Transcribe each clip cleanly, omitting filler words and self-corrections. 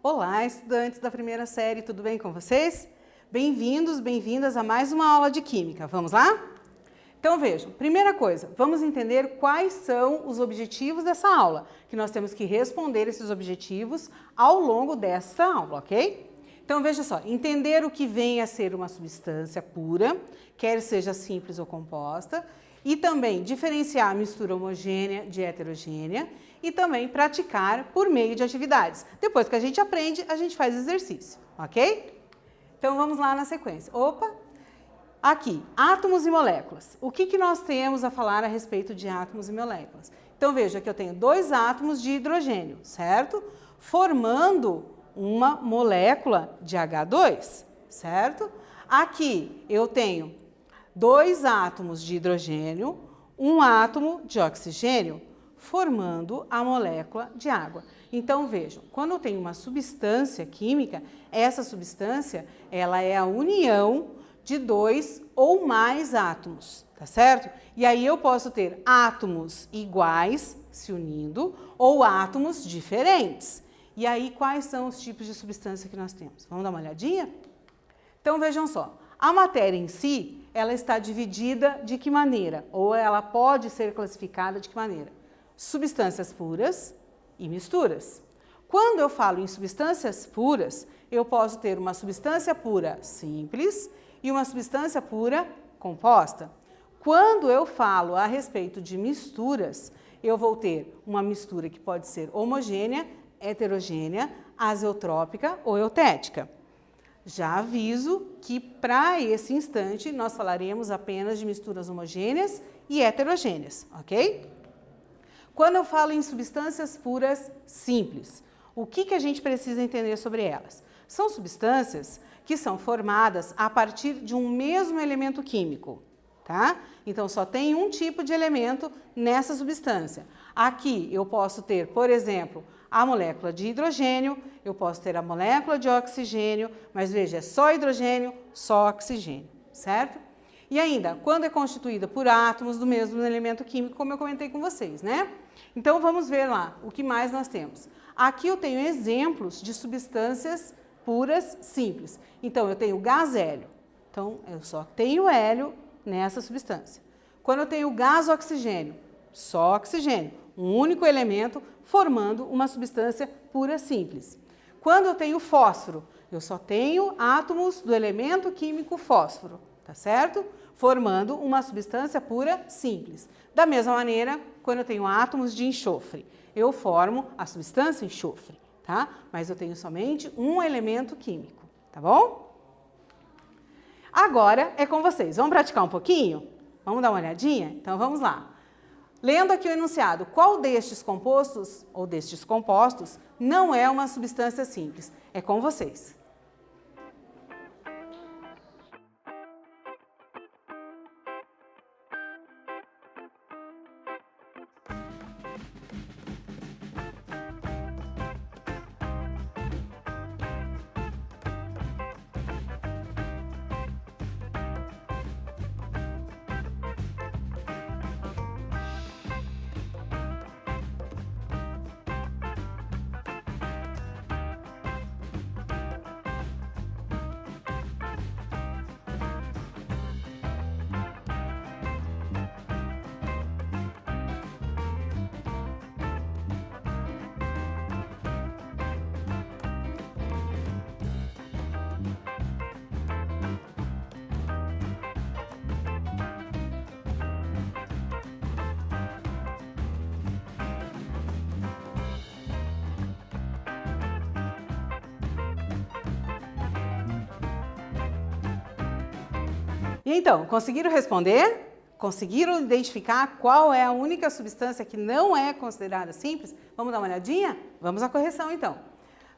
Olá, estudantes da primeira série, tudo bem com vocês? Bem-vindos, bem-vindas a mais uma aula de Química. Vamos lá? Então vejam, primeira coisa, vamos entender quais são os objetivos dessa aula, que nós temos que responder esses objetivos ao longo desta aula, ok? Então veja só, entender o que vem a ser uma substância pura, quer seja simples ou composta, e também diferenciar a mistura homogênea de heterogênea e também praticar por meio de atividades. Depois que a gente aprende, a gente faz exercício, ok? Então vamos lá na sequência. Aqui, átomos e moléculas. O que nós temos a falar a respeito de átomos e moléculas? Então veja que eu tenho dois átomos de hidrogênio, certo? Formando uma molécula de H2, certo? Aqui eu tenho dois átomos de hidrogênio, um átomo de oxigênio, formando a molécula de água. Então vejam, quando eu tenho uma substância química, essa substância ela é a união de dois ou mais átomos, tá certo? E aí eu posso ter átomos iguais se unindo ou átomos diferentes. E aí quais são os tipos de substância que nós temos? Vamos dar uma olhadinha? Então vejam só, a matéria em si, ela está dividida de que maneira? Ou ela pode ser classificada de que maneira? Substâncias puras e misturas. Quando eu falo em substâncias puras, eu posso ter uma substância pura simples e uma substância pura composta. Quando eu falo a respeito de misturas, eu vou ter uma mistura que pode ser homogênea, heterogênea, azeotrópica ou eutética. Já aviso que para esse instante nós falaremos apenas de misturas homogêneas e heterogêneas, ok? Quando eu falo em substâncias puras simples, o que a gente precisa entender sobre elas? São substâncias que são formadas a partir de um mesmo elemento químico, tá? Então só tem um tipo de elemento nessa substância. Aqui eu posso ter, por exemplo, a molécula de hidrogênio, eu posso ter a molécula de oxigênio, mas veja, é só hidrogênio, só oxigênio, certo? E ainda, quando é constituída por átomos do mesmo elemento químico, como eu comentei com vocês, né? Então vamos ver lá, o que mais nós temos. Aqui eu tenho exemplos de substâncias puras simples. Então eu tenho gás hélio, então eu só tenho hélio nessa substância. Quando eu tenho gás oxigênio, só oxigênio, um único elemento formando uma substância pura simples. Quando eu tenho fósforo, eu só tenho átomos do elemento químico fósforo, tá certo? Formando uma substância pura simples. Da mesma maneira, quando eu tenho átomos de enxofre, eu formo a substância enxofre, tá? Mas eu tenho somente um elemento químico, tá bom? Agora é com vocês. Vamos praticar um pouquinho? Vamos dar uma olhadinha? Então vamos lá. Lendo aqui o enunciado, qual destes compostos ou destes compostos não é uma substância simples? É com vocês. E então, conseguiram responder? Conseguiram identificar qual é a única substância que não é considerada simples? Vamos dar uma olhadinha? Vamos à correção então.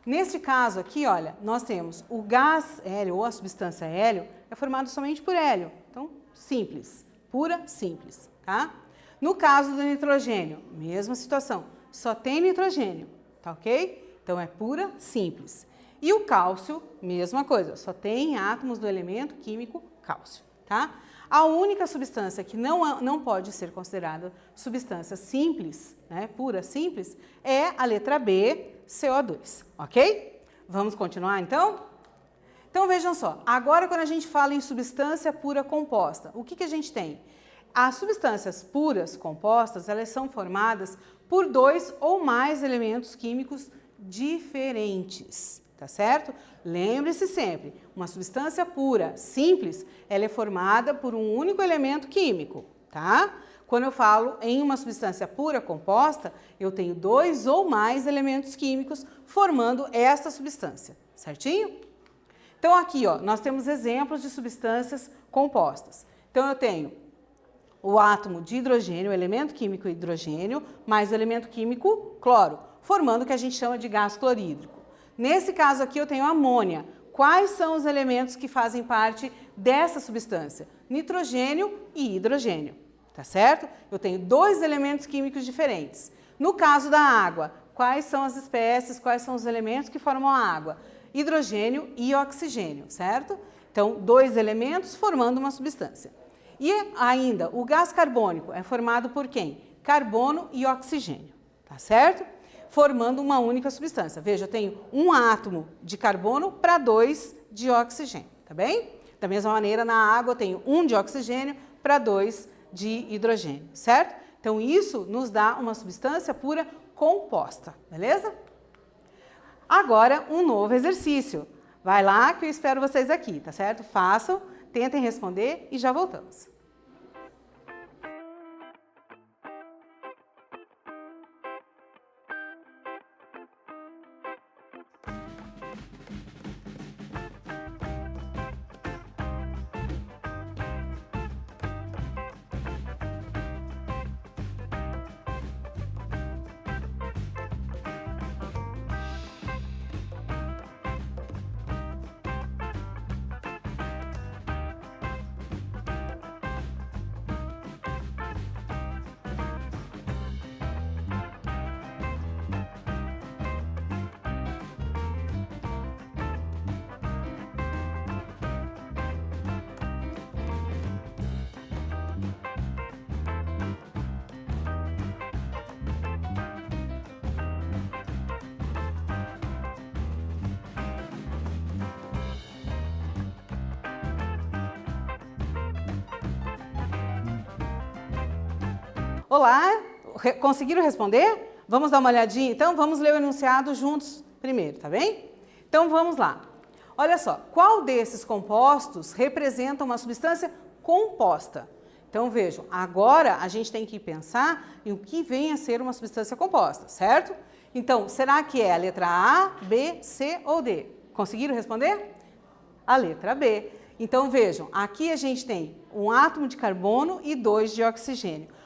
Neste caso aqui, olha, nós temos o gás hélio ou a substância hélio é formado somente por hélio. Então, simples, pura, simples, tá? No caso do nitrogênio, mesma situação, só tem nitrogênio, tá ok? Então é pura, simples. E o cálcio, mesma coisa, só tem átomos do elemento químico cálcio, tá? A única substância que não pode ser considerada substância simples, né, pura, simples, é a letra B, CO2, ok? Vamos continuar então? Então vejam só, agora quando a gente fala em substância pura composta, o que a gente tem? As substâncias puras compostas, elas são formadas por 2 ou mais elementos químicos diferentes, tá certo? Lembre-se sempre, uma substância pura simples, ela é formada por um único elemento químico, tá? Quando eu falo em uma substância pura composta, eu tenho 2 ou mais elementos químicos formando esta substância, certinho? Então aqui, ó, nós temos exemplos de substâncias compostas. Então eu tenho o átomo de hidrogênio, o elemento químico hidrogênio, mais o elemento químico cloro, formando o que a gente chama de gás clorídrico. Nesse caso aqui eu tenho amônia. Quais são os elementos que fazem parte dessa substância? Nitrogênio e hidrogênio, tá certo? Eu tenho 2 elementos químicos diferentes. No caso da água, quais são as espécies, quais são os elementos que formam a água? Hidrogênio e oxigênio, certo? Então, 2 elementos formando uma substância. E ainda, o gás carbônico é formado por quem? Carbono e oxigênio, tá certo? Formando uma única substância. Veja, eu tenho um átomo de carbono para 2 de oxigênio, tá bem? Da mesma maneira, na água eu tenho 1 de oxigênio para 2 de hidrogênio, certo? Então, isso nos dá uma substância pura composta, beleza? Agora, um novo exercício. Vai lá que eu espero vocês aqui, tá certo? Façam, tentem responder e já voltamos. Olá, conseguiram responder? Vamos dar uma olhadinha? Então, vamos ler o enunciado juntos primeiro, tá bem? Então, vamos lá. Olha só, qual desses compostos representa uma substância composta? Então, vejam, agora a gente tem que pensar em o que vem a ser uma substância composta, certo? Então, será que é a letra A, B, C ou D? Conseguiram responder? A letra B. Então, vejam, aqui a gente tem um átomo de carbono e 2 de oxigênio.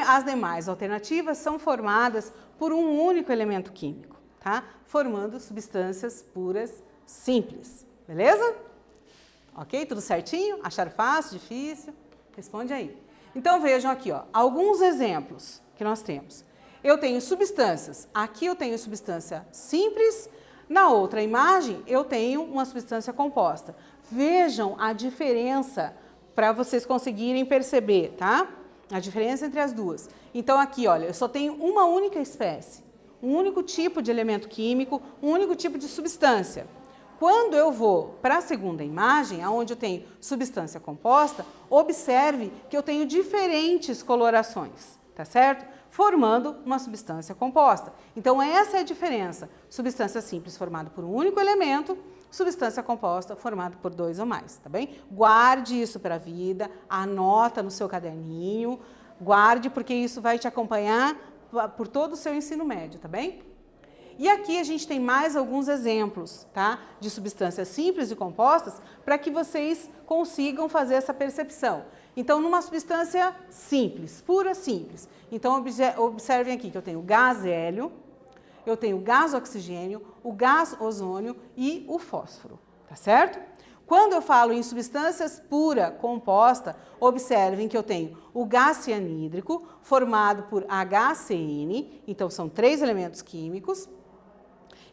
As demais alternativas são formadas por um único elemento químico, tá? Formando substâncias puras simples, beleza? Ok? Tudo certinho? Acharam fácil, difícil? Responde aí. Então vejam aqui, ó, alguns exemplos que nós temos. Eu tenho substâncias, aqui eu tenho substância simples, na outra imagem eu tenho uma substância composta. Vejam a diferença para vocês conseguirem perceber, tá? A diferença entre as duas. Então aqui, olha, eu só tenho uma única espécie, um único tipo de elemento químico, um único tipo de substância. Quando eu vou para a segunda imagem, onde eu tenho substância composta, observe que eu tenho diferentes colorações, tá certo? Formando uma substância composta. Então essa é a diferença. Substância simples formada por um único elemento, substância composta formada por 2 ou mais, tá bem? Guarde isso para a vida, anota no seu caderninho, guarde porque isso vai te acompanhar por todo o seu ensino médio, tá bem? E aqui a gente tem mais alguns exemplos, tá? De substâncias simples e compostas para que vocês consigam fazer essa percepção. Então, numa substância simples, pura simples. Então, observem aqui que eu tenho gás hélio, eu tenho o gás oxigênio, o gás ozônio e o fósforo, tá certo? Quando eu falo em substâncias pura composta, observem que eu tenho o gás cianídrico, formado por HCN, então são 3 elementos químicos,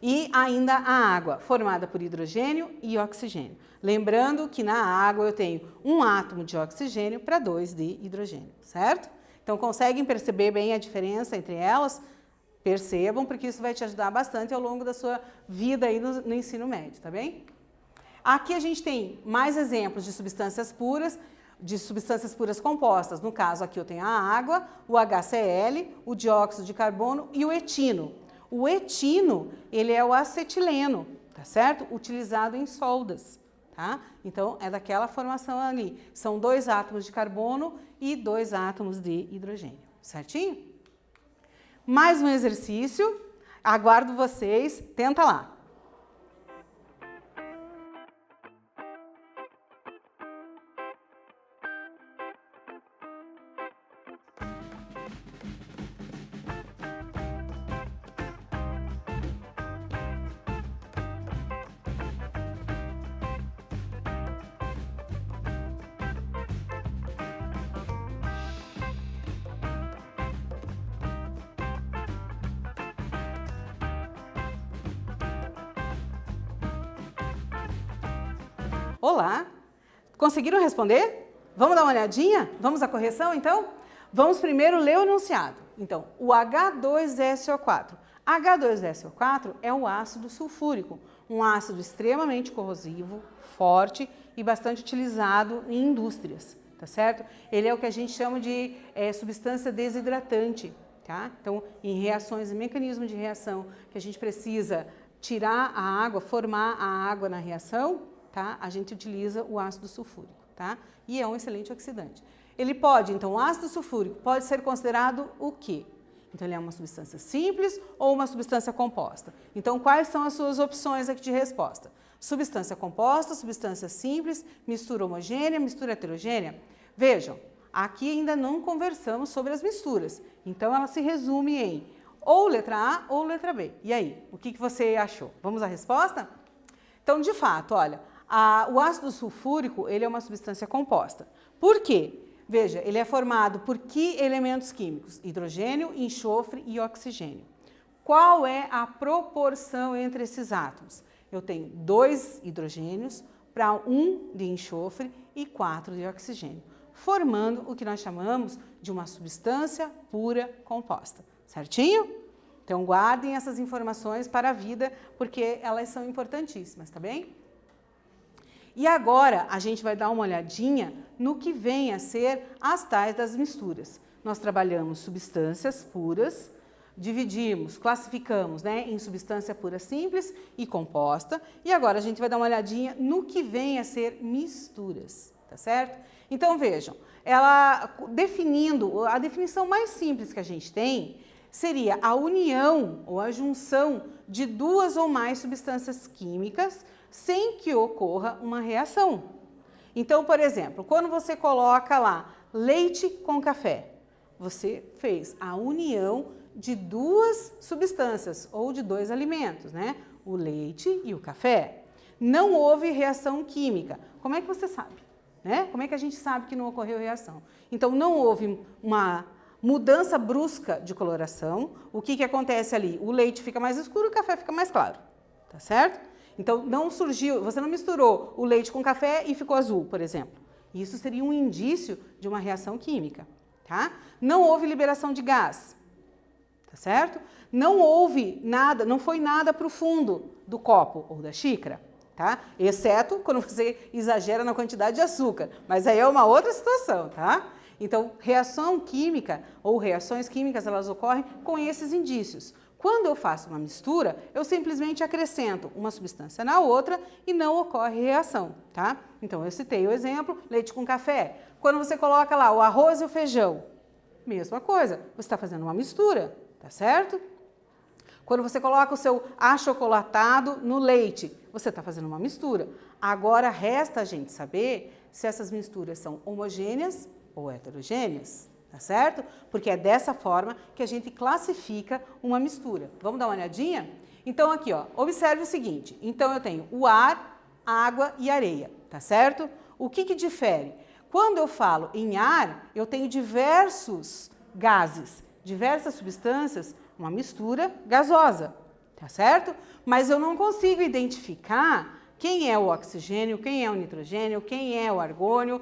e ainda a água, formada por hidrogênio e oxigênio. Lembrando que na água eu tenho um átomo de oxigênio para 2 de hidrogênio, certo? Então, conseguem perceber bem a diferença entre elas? Percebam, porque isso vai te ajudar bastante ao longo da sua vida aí no ensino médio, tá bem? Aqui a gente tem mais exemplos de substâncias puras compostas. No caso, aqui eu tenho a água, o HCl, o dióxido de carbono e o etino. O etino, ele é o acetileno, tá certo? Utilizado em soldas, tá? Então, é daquela formação ali. São 2 átomos de carbono e 2 átomos de hidrogênio, certinho? Mais um exercício. Aguardo vocês. Tenta lá. Olá! Conseguiram responder? Vamos dar uma olhadinha? Vamos à correção, então? Vamos primeiro ler o enunciado. Então, o H2SO4. H2SO4 é o ácido sulfúrico, um ácido extremamente corrosivo, forte e bastante utilizado em indústrias, tá certo? Ele é o que a gente chama de substância desidratante, tá? Então, em reações e mecanismos de reação que a gente precisa tirar a água, formar a água na reação, tá? A gente utiliza o ácido sulfúrico, tá? E é um excelente oxidante. Ele pode, então, o ácido sulfúrico pode ser considerado o quê? Então, ele é uma substância simples ou uma substância composta. Então, quais são as suas opções aqui de resposta? Substância composta, substância simples, mistura homogênea, mistura heterogênea? Vejam, aqui ainda não conversamos sobre as misturas. Então, ela se resume em ou letra A ou letra B. E aí, o que você achou? Vamos à resposta? Então, de fato, olha, o ácido sulfúrico, ele é uma substância composta. Por quê? Veja, ele é formado por que elementos químicos? Hidrogênio, enxofre e oxigênio. Qual é a proporção entre esses átomos? Eu tenho 2 hidrogênios para 1 de enxofre e 4 de oxigênio, formando o que nós chamamos de uma substância pura composta. Certinho? Então, guardem essas informações para a vida, porque elas são importantíssimas, tá bem? E agora, a gente vai dar uma olhadinha no que vem a ser as tais das misturas. Nós trabalhamos substâncias puras, dividimos, classificamos, né, em substância pura simples e composta. E agora a gente vai dar uma olhadinha no que vem a ser misturas, tá certo? Então, vejam, a definição mais simples que a gente tem seria a união ou a junção de 2 ou mais substâncias químicas sem que ocorra uma reação. Então, por exemplo, quando você coloca lá leite com café, você fez a união de 2 substâncias ou de 2 alimentos, né? O leite e o café. Não houve reação química. Como é que você sabe? Né? Como é que a gente sabe que não ocorreu reação? Então, não houve uma mudança brusca de coloração. O que acontece ali? O leite fica mais escuro, o café fica mais claro, tá certo? Então, não surgiu, você não misturou o leite com café e ficou azul, por exemplo. Isso seria um indício de uma reação química, tá? Não houve liberação de gás, tá certo? Não houve nada, não foi nada para o fundo do copo ou da xícara, tá? Exceto quando você exagera na quantidade de açúcar, mas aí é uma outra situação, tá? Então, reação química ou reações químicas, elas ocorrem com esses indícios. Quando eu faço uma mistura, eu simplesmente acrescento uma substância na outra e não ocorre reação, tá? Então, eu citei o exemplo, leite com café. Quando você coloca lá o arroz e o feijão, mesma coisa, você está fazendo uma mistura, tá certo? Quando você coloca o seu achocolatado no leite, você está fazendo uma mistura. Agora, resta a gente saber se essas misturas são homogêneas ou heterogêneas. Tá certo? Porque é dessa forma que a gente classifica uma mistura. Vamos dar uma olhadinha? Então, aqui, ó, observe o seguinte. Então, eu tenho o ar, água e areia, tá certo? O que difere? Quando eu falo em ar, eu tenho diversos gases, diversas substâncias, uma mistura gasosa, tá certo? Mas eu não consigo identificar quem é o oxigênio, quem é o nitrogênio, quem é o argônio,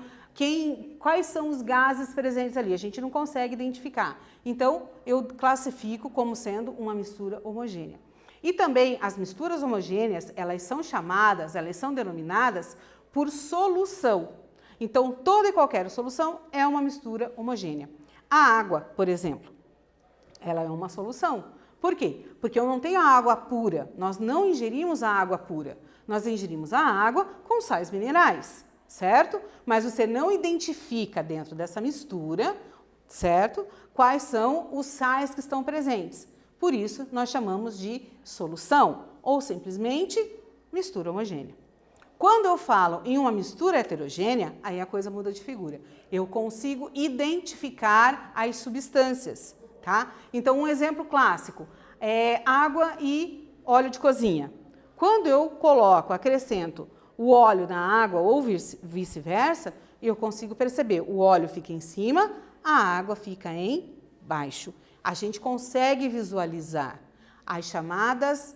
quais são os gases presentes ali. A gente não consegue identificar. Então, eu classifico como sendo uma mistura homogênea. E também as misturas homogêneas, elas são denominadas por solução. Então, toda e qualquer solução é uma mistura homogênea. A água, por exemplo, ela é uma solução. Por quê? Porque eu não tenho a água pura. Nós não ingerimos a água pura. Nós ingerimos a água com sais minerais, certo? Mas você não identifica dentro dessa mistura, certo? Quais são os sais que estão presentes. Por isso, nós chamamos de solução ou simplesmente mistura homogênea. Quando eu falo em uma mistura heterogênea, aí a coisa muda de figura. Eu consigo identificar as substâncias, tá? Então, um exemplo clássico é água e óleo de cozinha. Quando eu acrescento o óleo na água ou vice-versa, eu consigo perceber, o óleo fica em cima, a água fica embaixo. A gente consegue visualizar as chamadas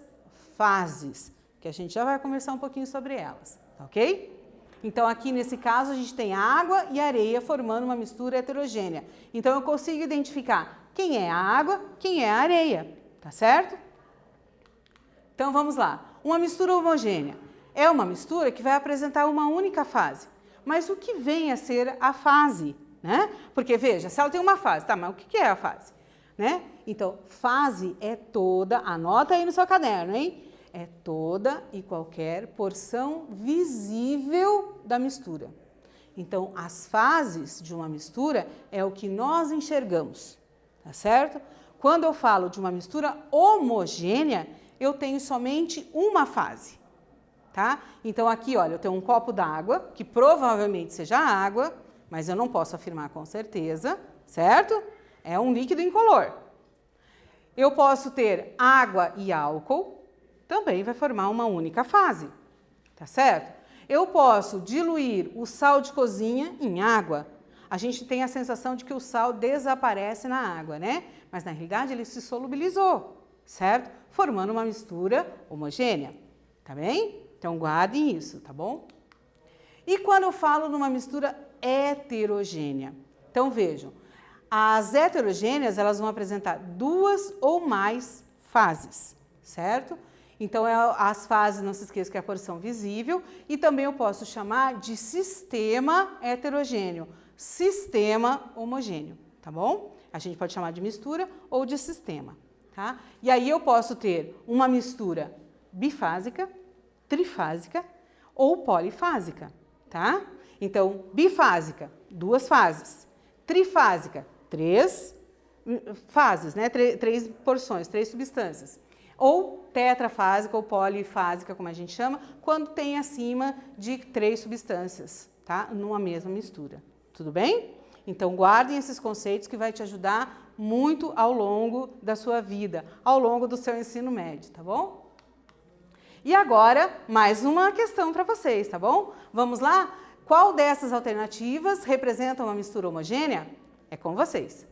fases, que a gente já vai conversar um pouquinho sobre elas, tá ok? Então, aqui nesse caso, a gente tem água e areia formando uma mistura heterogênea. Então, eu consigo identificar quem é a água, quem é a areia, tá certo? Então, vamos lá. Uma mistura homogênea é uma mistura que vai apresentar uma única fase. Mas o que vem a ser a fase, né? Porque, veja, se ela tem uma fase, tá, mas o que é a fase? Né? Então, fase é toda, anota aí no seu caderno, hein? É toda e qualquer porção visível da mistura. Então, as fases de uma mistura é o que nós enxergamos, tá certo? Quando eu falo de uma mistura homogênea, eu tenho somente uma fase, tá? Então, aqui, olha, eu tenho um copo d'água, que provavelmente seja água, mas eu não posso afirmar com certeza, certo? É um líquido incolor. Eu posso ter água e álcool, também vai formar uma única fase, tá certo? Eu posso diluir o sal de cozinha em água. A gente tem a sensação de que o sal desaparece na água, né? Mas na realidade ele se solubilizou, certo? Formando uma mistura homogênea, tá bem? Então guardem isso, tá bom? E quando eu falo numa mistura heterogênea? Então vejam, as heterogêneas elas vão apresentar duas ou mais fases, certo? Então as fases, não se esqueça que é a porção visível, e também eu posso chamar de sistema heterogêneo, sistema homogêneo, tá bom? A gente pode chamar de mistura ou de sistema, tá? E aí eu posso ter uma mistura bifásica, trifásica ou polifásica, tá? Então, bifásica, duas fases. Trifásica, três fases, né? Três porções, três substâncias. Ou tetrafásica ou polifásica, como a gente chama, quando tem acima de 3 substâncias, tá? Numa mesma mistura. Tudo bem? Então, guardem esses conceitos que vai te ajudar muito ao longo da sua vida, ao longo do seu ensino médio, tá bom? E agora, mais uma questão para vocês, tá bom? Vamos lá? Qual dessas alternativas representa uma mistura homogênea? É com vocês.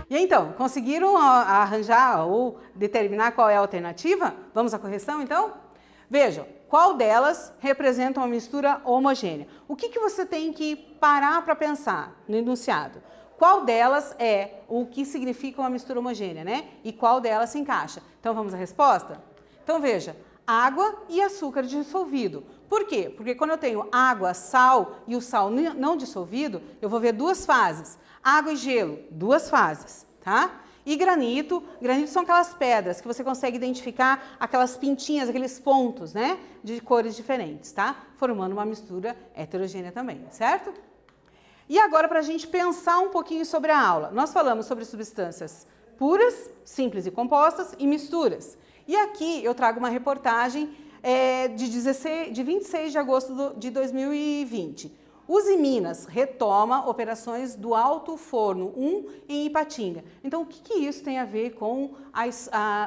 E então, conseguiram arranjar ou determinar qual é a alternativa? Vamos à correção, então? Vejam, qual delas representa uma mistura homogênea? O que você tem que parar para pensar no enunciado? Qual delas é o que significa uma mistura homogênea, né? E qual delas se encaixa? Então, vamos à resposta? Então, veja, água e açúcar dissolvido. Por quê? Porque quando eu tenho água, sal e o sal não dissolvido, eu vou ver duas fases. Água e gelo, duas fases, tá? E granito são aquelas pedras que você consegue identificar aquelas pintinhas, aqueles pontos, né? De cores diferentes, tá? Formando uma mistura heterogênea também, certo? E agora, para a gente pensar um pouquinho sobre a aula, nós falamos sobre substâncias puras, simples e compostas e misturas. E aqui eu trago uma reportagem de 26 de agosto de 2020. Uzi Minas retoma operações do Alto Forno 1 em Ipatinga. Então, o que isso tem a ver com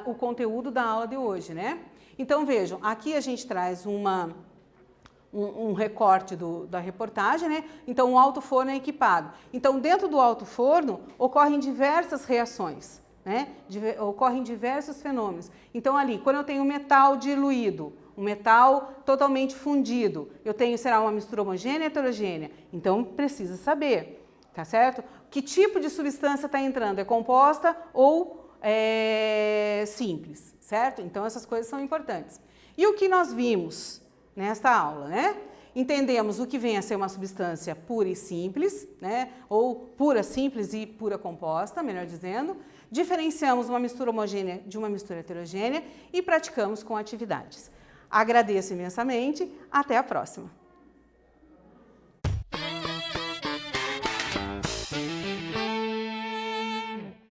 o conteúdo da aula de hoje, né? Então, vejam, aqui a gente traz um recorte da reportagem, né? Então, o alto forno é equipado. Então, dentro do alto forno, ocorrem diversas reações, né? Ocorrem diversos fenômenos. Então, ali, quando eu tenho metal diluído, um metal totalmente fundido, eu tenho, será uma mistura homogênea ou heterogênea? Então, precisa saber, tá certo? Que tipo de substância está entrando? É composta ou simples, certo? Então, essas coisas são importantes. E o que nós vimos nesta aula, né? Entendemos o que vem a ser uma substância pura e simples, né? Ou pura simples e pura composta, melhor dizendo. Diferenciamos uma mistura homogênea de uma mistura heterogênea e praticamos com atividades. Agradeço imensamente, até a próxima!